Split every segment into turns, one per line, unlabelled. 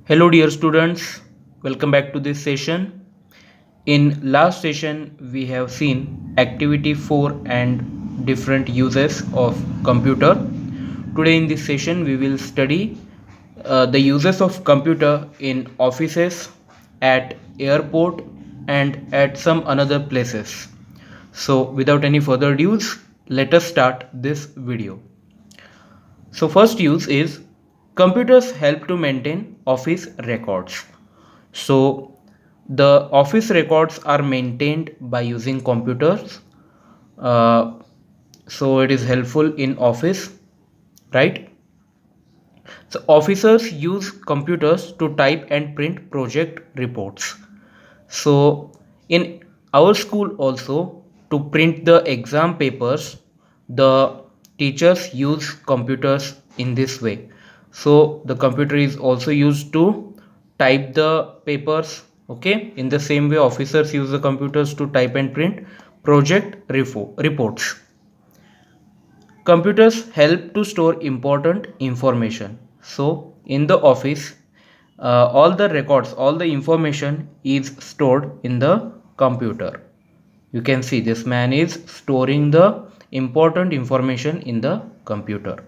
Hello dear students, welcome back to this session. In last session we have seen activity 4 and different uses of computer. Today in this session we will study the uses of computer in offices, at airport and at some another places. So without any further ado, let us start this video. So first use is computers help to maintain office records. So the office records are maintained by using computers. Uh, so it is helpful in office, right? So officers use computers to type and print project reports. So in our school also, to print the exam papers, the teachers use computers in this way. So the computer is also used to type the papers. Okay, in the same way officers use the computers to type and print project reports. Computers help to store important information. So in the office, all the records, all the information is stored in the computer. You can see this man is storing the important information in the computer.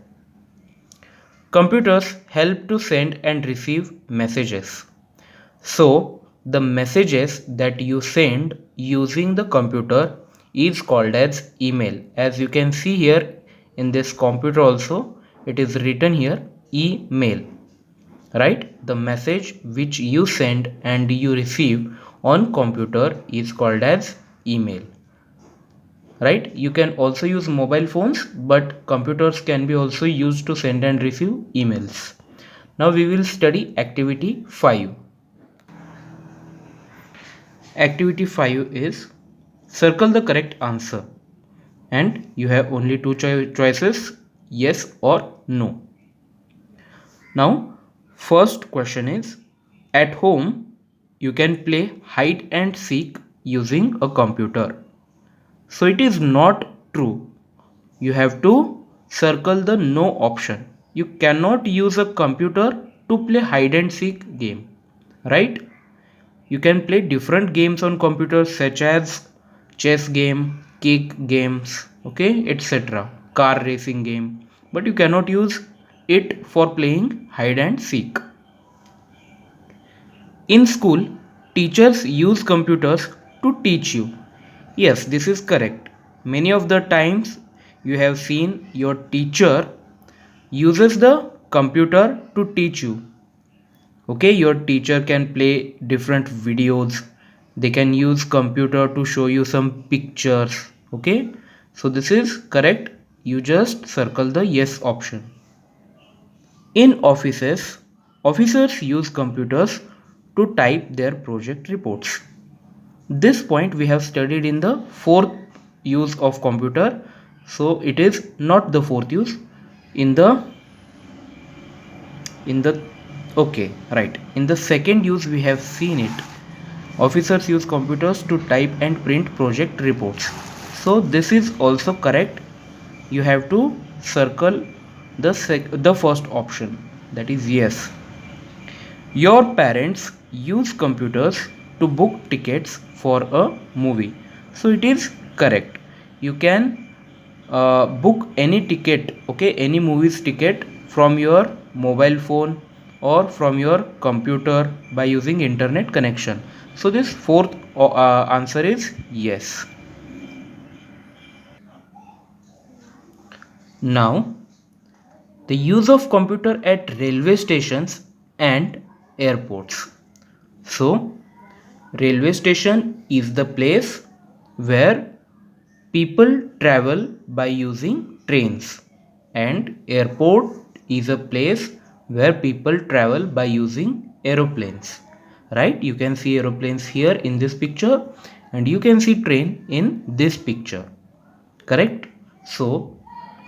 Computers help to send and receive messages. So the messages that you send using the computer is called as email. As you can see here in this computer also, it is written here email, right? The message which you send and you receive on computer is called as email, right? You can also use mobile phones, but computers can be also used to send and receive emails. Now we will study activity 5. Activity 5 is circle the correct answer, and you have only two choices, yes or no. Now, first question is, at home you can play hide and seek using a computer. So it is not true. You have to circle the no option. You cannot use a computer to play hide and seek game, right? You can play different games on computers such as chess game, cake games, okay, etc. Car racing game, but you cannot use it for playing hide and seek. In school, teachers use computers to teach you. Yes, this is correct. Many of the times you have seen your teacher uses the computer to teach you. Okay, your teacher can play different videos. They can use computer to show you some pictures. Okay, so this is correct. You just circle the yes option. In offices, officers use computers to type their project reports. This point we have studied in the fourth use of computer, so it is not the fourth use. In the okay, right, in the second use we have seen it. Officers use computers to type and print project reports. So this is also correct. You have to circle the first option, that is yes. Your parents use computers to book tickets for a movie. So it is correct. You can book any ticket, okay, any movies ticket from your mobile phone or from your computer by using internet connection. So this fourth answer is yes. Now the use of computer at railway stations and airports. So railway station is the place where people travel by using trains, and airport is a place where people travel by using aeroplanes, right? You can see aeroplanes here in this picture, and you can see train in this picture, correct? So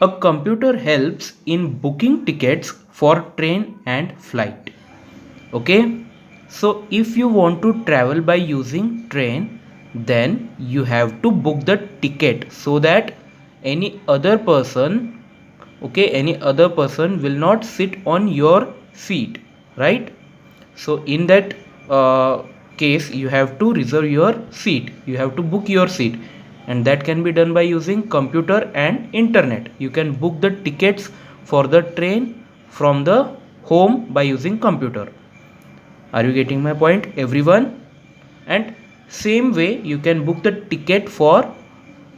a computer helps in booking tickets for train and flight. Okay, so if you want to travel by using train, then you have to book the ticket so that any other person, okay, any other person will not sit on your seat, right? So in that case you have to reserve your seat, you have to book your seat, and that can be done by using computer and internet. You can book the tickets for the train from the home by using computer. Are you getting my point, everyone? And same way you can book the ticket for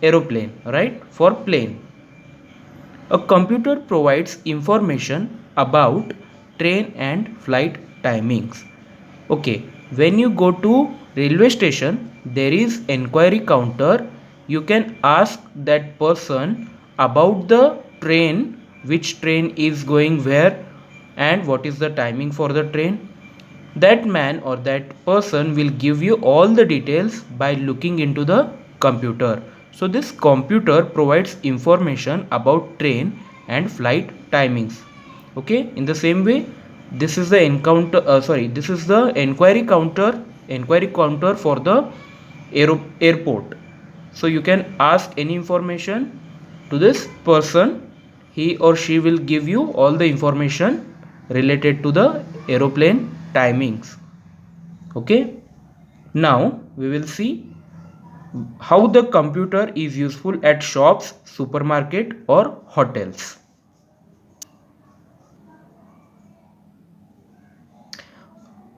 aeroplane, right, for plane. A computer provides information about train and flight timings. Okay, when you go to railway station, there is enquiry counter. You can ask that person about the train, which train is going where, and what is the timing for the train. That man or that person will give you all the details by looking into the computer. So this computer provides information about train and flight timings. Okay, in the same way, this is the this is the enquiry counter for the airport. So you can ask any information to this person. He or she will give you all the information related to the aeroplane timings. Okay, now we will see how the computer is useful at shops, supermarket or hotels.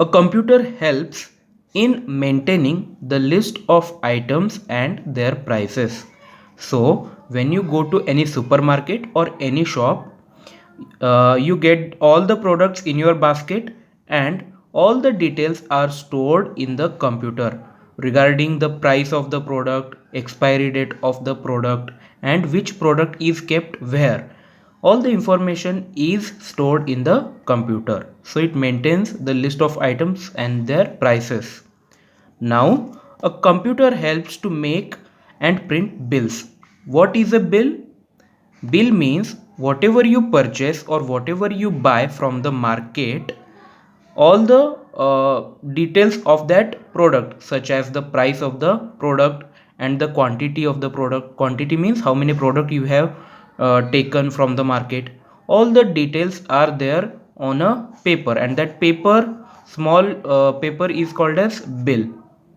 A computer helps in maintaining the list of items and their prices. So when you go to any supermarket or any shop, you get all the products in your basket, and all the details are stored in the computer regarding the price of the product, expiry date of the product, and which product is kept where. All the information is stored in the computer, so it maintains the list of items and their prices. Now a computer helps to make and print bills. What is a bill? Bill means whatever you purchase or whatever you buy from the market, all the details of that product, such as the price of the product and the quantity of the product. Quantity means how many product you have taken from the market. All the details are there on a paper, and that paper, small paper, is called as bill.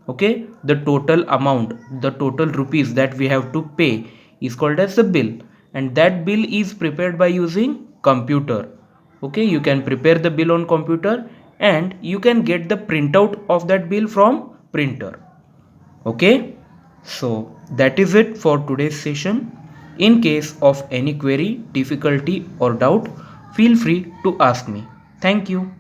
Okay, the total amount, the total rupees that we have to pay is called as the bill, and that bill is prepared by using computer. Okay, you can prepare the bill on computer, and you can get the printout of that bill from printer. Okay, so that is it for today's session. In case of any query, difficulty or doubt, feel free to ask me. Thank you.